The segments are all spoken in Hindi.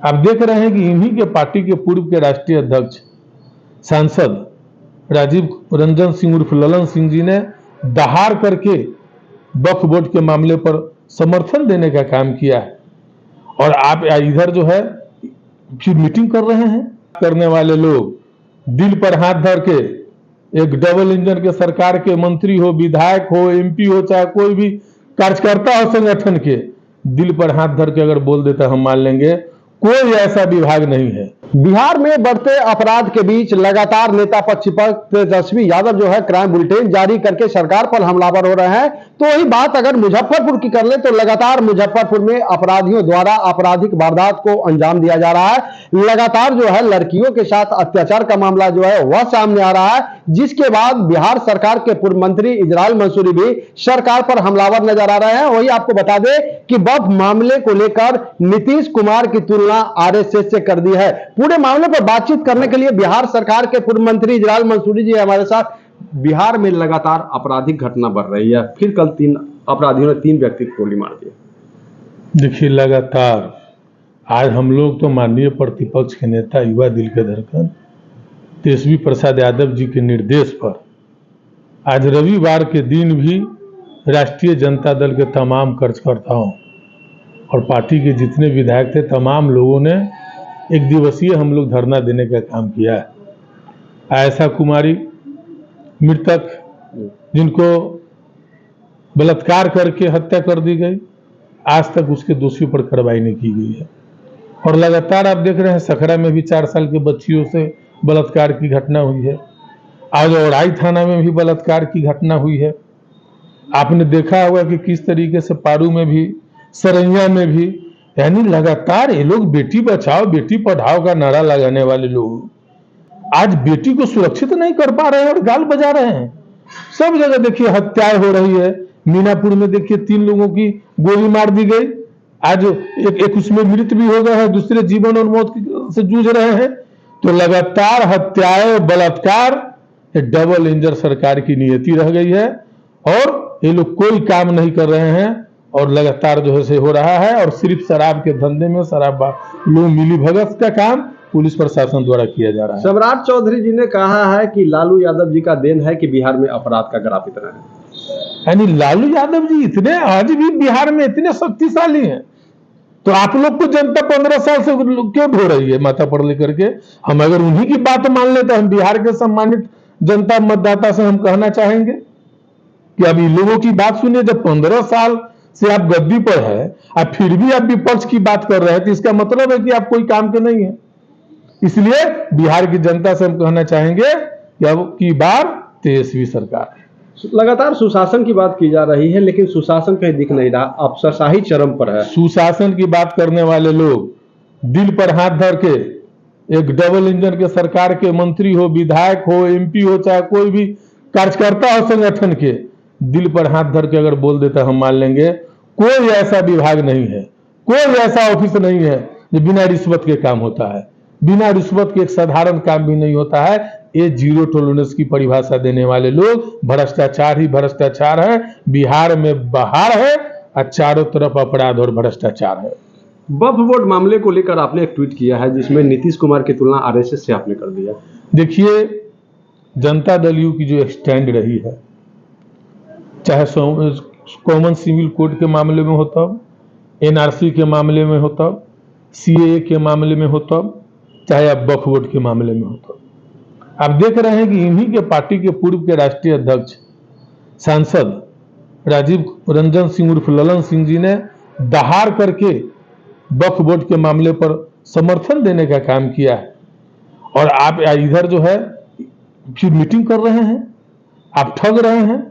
आप देख रहे हैं कि इन्हीं के पार्टी के पूर्व के राष्ट्रीय अध्यक्ष सांसद राजीव रंजन सिंह उर्फ ललन सिंह जी ने दहाड़ करके वक्फ बोर्ड के मामले पर समर्थन देने का काम किया है। और आप इधर जो है फिर मीटिंग कर रहे हैं। करने वाले लोग दिल पर हाथ धर के एक डबल इंजन के सरकार के मंत्री हो, विधायक हो, एमपी हो, चाहे कोई भी कार्यकर्ता हो संगठन के, दिल पर हाथ धर के अगर बोल देता हम मान लेंगे। कोई ऐसा विभाग नहीं है। बिहार में बढ़ते अपराध के बीच लगातार नेता प्रतिपक्ष तेजस्वी यादव जो है क्राइम बुलेटिन जारी करके सरकार पर हमलावर हो रहे हैं। तो वही बात अगर मुजफ्फरपुर की कर ले तो लगातार मुजफ्फरपुर में अपराधियों द्वारा आपराधिक वारदात को अंजाम दिया जा रहा है। लगातार जो है लड़कियों के साथ अत्याचार का मामला जो है वह सामने आ रहा है, जिसके बाद बिहार सरकार के पूर्व मंत्री इजराइल मंसूरी भी सरकार पर हमलावर नजर आ रहे हैं। वही आपको बता दें कि वक्फ मामले को लेकर नीतीश कुमार की तुलना आरएसएस से कर दी है। पूरे मामले पर बातचीत करने के लिए बिहार सरकार के पूर्व मंत्री इजराइल मंसूरी जी हमारे साथ। बिहार में लगातार आपराधिक घटना बढ़ रही है, फिर कल 3 अपराधियों ने 3 व्यक्ति को गोली मार दी। देखिए, लगातार आज हम लोग तो माननीय प्रतिपक्ष के नेता युवा दिल के धड़कन तेजस्वी प्रसाद यादव जी के निर्देश पर आज रविवार के दिन भी राष्ट्रीय जनता दल के तमाम कार्यकर्ताओं और पार्टी के जितने विधायक थे तमाम लोगों ने एक दिवसीय हम लोग धरना देने का काम किया है। आयशा कुमारी मृतक जिनको बलात्कार करके हत्या कर दी गई, आज तक उसके दोषियों पर कार्रवाई नहीं की गई है। और लगातार आप देख रहे हैं सखरा में भी 4 साल के बच्चियों से बलात्कार की घटना हुई है। आज औराई थाना में भी बलात्कार की घटना हुई है। आपने देखा होगा कि किस तरीके से पारू में भी, सरैया में भी, यानी लगातार ये लोग बेटी बचाओ बेटी पढ़ाओ का नारा लगाने वाले लोग आज बेटी को सुरक्षित नहीं कर पा रहे हैं और गाल बजा रहे हैं। सब जगह देखिए हत्याएं हो रही है। मीनापुर में देखिए 3 लोगों की गोली मार दी गई। आज एक उसमें मृत भी हो गए हैं, दूसरे जीवन और मौत से जूझ रहे हैं। तो लगातार हत्याएं, बलात्कार, डबल इंजन सरकार की नियति रह गई है और ये लोग कोई काम नहीं कर रहे हैं और लगातार जो है से हो रहा है। और सिर्फ शराब के धंधे में शराब लोग मिली भगत का काम पुलिस प्रशासन द्वारा किया जा रहा है। सम्राट चौधरी जी ने कहा है कि लालू यादव जी का देन है कि बिहार में अपराध का ग्राफ इतना है। यानी लालू यादव जी इतने आज भी बिहार में इतने शक्तिशाली हैं, तो आप लोग को जनता 15 साल से क्यों ढो रही है माथा पर लेकर के? हम अगर उन्हीं की बात मान ले तो हम बिहार के सम्मानित जनता मतदाता से हम कहना चाहेंगे कि अब इन लोगों की बात सुनिए। जब 15 साल से आप गद्दी पर है, आप फिर भी आप विपक्ष की बात कर रहे हैं, तो इसका मतलब है कि आप कोई काम के नहीं है। इसलिए बिहार की जनता से हम कहना चाहेंगे कि अब की बार तेजस्वी सरकार है। लगातार सुशासन की बात की जा रही है, लेकिन सुशासन कहीं दिख नहीं रहा, अफसरशाही चरम पर है। सुशासन की बात करने वाले लोग दिल पर हाथ धर के एक डबल इंजन के सरकार के मंत्री हो, विधायक हो, एमपी हो, चाहे कोई भी कार्यकर्ता हो संगठन के, दिल पर हाथ धर के अगर बोल देता हम मान लेंगे। कोई ऐसा विभाग नहीं है, कोई ऐसा ऑफिस नहीं है जो बिना रिश्वत के काम होता है। बिना रिश्वत के एक साधारण काम भी नहीं होता है। ये जीरो टॉलरेंस की परिभाषा देने वाले लोग भ्रष्टाचार ही भ्रष्टाचार है। बिहार में बहार है और चारों तरफ अपराध और भ्रष्टाचार है। वक्फ बोर्ड मामले को लेकर आपने एक ट्वीट किया है जिसमें नीतीश कुमार की तुलना आरएसएस से आपने कर दिया। देखिए, जनता दल यू की जो स्टैंड रही है, चाहे कॉमन सिविल कोड के मामले में हो तब, एनआरसी के मामले में हो तब, सीएए के मामले में हो तब, चाहे अब वक्फ बोर्ड के मामले में हो तब, आप देख रहे हैं कि इन्हीं के पार्टी के पूर्व के राष्ट्रीय अध्यक्ष सांसद राजीव रंजन सिंह उर्फ ललन सिंह जी ने दहाड़ करके वक्फ बोर्ड के मामले पर समर्थन देने का काम किया है। और आप इधर जो है फिर मीटिंग कर रहे हैं, आप ठग रहे हैं।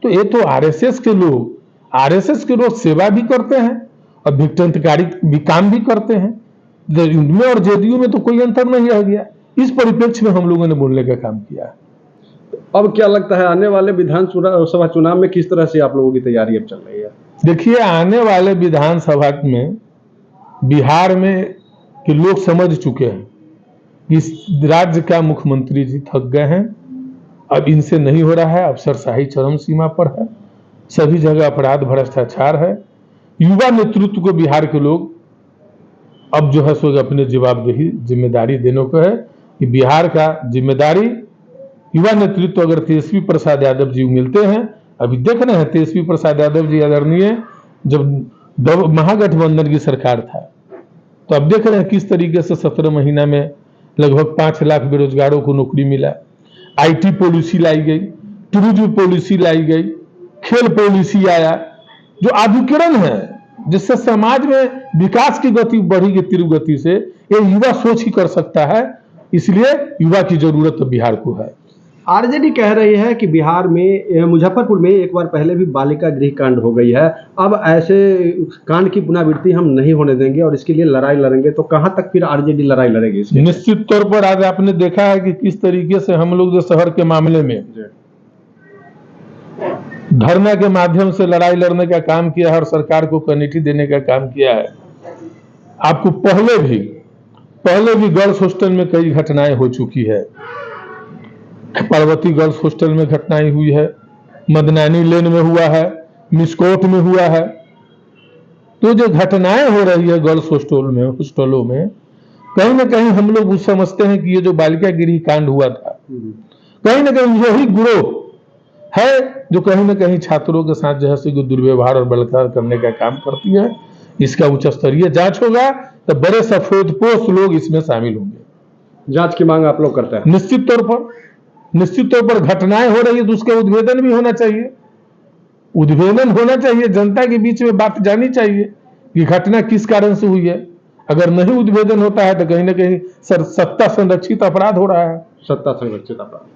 तो ये तो आरएसएस के लोग सेवा भी करते हैं और भिक्षांतकारी भी काम भी करते हैं। इनमें और जेडीयू में तो कोई अंतर नहीं रह गया। इस परिप्रेक्ष्य में हम लोगों ने बोलने का काम किया है। अब क्या लगता है आने वाले विधानसभा चुनाव में किस तरह से आप लोगों की तैयारी अब चल रही है? देखिए, आने वाले विधानसभा में बिहार में के लोग समझ चुके हैं कि इस राज्य का मुख्यमंत्री जी थक गए हैं। अब इनसे नहीं हो रहा है, अफसरशाही चरम सीमा पर है, सभी जगह अपराध भ्रष्टाचार है। युवा नेतृत्व को बिहार के लोग अब जो है सो अपने जवाबदेही जिम्मेदारी देने को है कि बिहार का जिम्मेदारी युवा नेतृत्व अगर तेजस्वी प्रसाद यादव जी मिलते हैं, अभी देख रहे हैं तेजस्वी प्रसाद यादव जी आदरणीय जब महागठबंधन की सरकार था, तो अब देख रहे हैं किस तरीके से 17 महीना में लगभग 5 लाख बेरोजगारों को नौकरी मिला। आईटी पॉलिसी लाई गई, टूरिज्म पॉलिसी लाई गई, खेल पॉलिसी आया, जो आधुनिकीकरण है, जिससे समाज में विकास की गति बढ़ी तीव्र गति से। ये युवा सोच ही कर सकता है, इसलिए युवा की जरूरत तो बिहार को है। आरजेडी कह रही है कि बिहार में मुजफ्फरपुर में एक बार पहले भी बालिका गृह कांड हो गई है, अब ऐसे कांड की पुनरावृत्ति हम नहीं होने देंगे और इसके लिए लड़ाई लड़ेंगे। तो कहां तक फिर आरजेडी लड़ाई लड़ेगी इसके? निश्चित तौर पर आज आपने देखा है कि किस तरीके से हम लोग जो शहर के मामले में धरना के माध्यम से लड़ाई लड़ने का काम किया है और सरकार को कनेक्टिव देने का काम किया है। आपको पहले भी गर्ल्स हॉस्टल में कई घटनाएं हो चुकी है। पार्वती गर्ल्स हॉस्टल में घटनाएं हुई है, मदनानी लेन में हुआ है, मिसकोट में हुआ है। तो जो घटनाएं हो रही है गर्ल्स हॉस्टलों में कहीं ना कहीं हम लोग समझते हैं कि ये जो बालिका गृह कांड हुआ था, कहीं ना कहीं यही गिरोह है जो कहीं ना कहीं छात्रों के साथ जो है दुर्व्यवहार और बलात्कार करने का काम करती है। इसका उच्च स्तरीय जांच होगा तो बड़े सफेदपोश लोग इसमें शामिल होंगे। जांच की मांग आप लोग करते हैं? निश्चित तौर पर घटनाएं हो रही है तो उसका उद्भेदन भी होना चाहिए, जनता के बीच में बात जानी चाहिए कि घटना किस कारण से हुई है। अगर नहीं उद्भेदन होता है तो कहीं ना कहीं सत्ता संरक्षित अपराध हो रहा है। सत्ता संरक्षित अपराध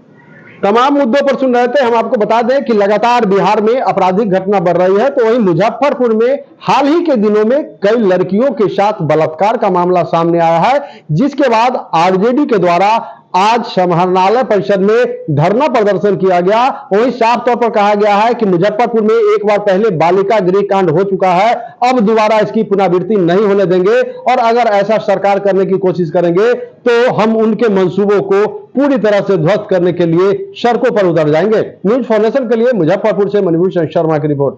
तमाम मुद्दों पर सुन रहे थे। हम आपको बता दें कि लगातार बिहार में आपराधिक घटना बढ़ रही है, तो वहीं मुजफ्फरपुर में हाल ही के दिनों में कई लड़कियों के साथ बलात्कार का मामला सामने आया है, जिसके बाद आरजेडी के द्वारा आज समाहरणालय परिषद में धरना प्रदर्शन किया गया। वहीं साफ तौर पर कहा गया है कि मुजफ्फरपुर में एक बार पहले बालिका गृह कांड हो चुका है, अब दोबारा इसकी पुनरावृत्ति नहीं होने देंगे और अगर ऐसा सरकार करने की कोशिश करेंगे तो हम उनके मंसूबों को पूरी तरह से ध्वस्त करने के लिए सड़कों पर उतर जाएंगे। न्यूज़ फॉर नेशन के लिए मुजफ्फरपुर से मनभूषण शर्मा की रिपोर्ट।